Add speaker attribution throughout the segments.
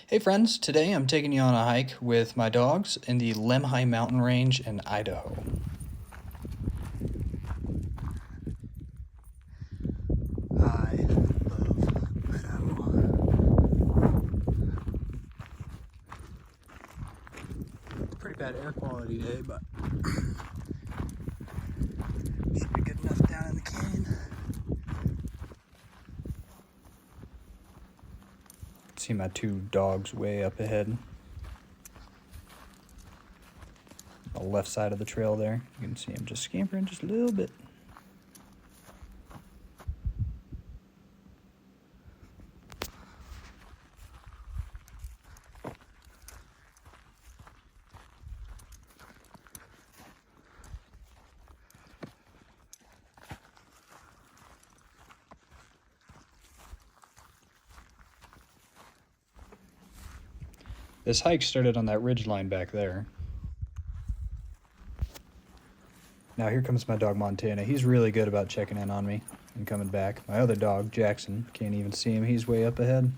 Speaker 1: Hey friends, today I'm taking you on a hike with my dogs in the Lemhi mountain range in Idaho. I love Idaho. Pretty bad air quality day, but should be good enough down in the canyon. See my two dogs way up ahead. On the left side of the trail there. You can see them just scampering just a little bit. This hike started on that ridge line back there. Now here comes my dog Montana. He's really good about checking in on me and coming back. My other dog, Jackson, can't even see him. He's way up ahead.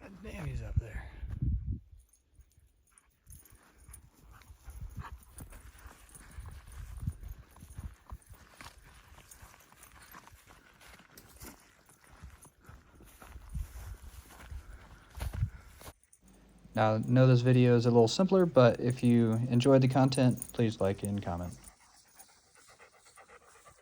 Speaker 1: God damn, he's up there. Now, I know this video is a little simpler, but if you enjoyed the content, please like and comment.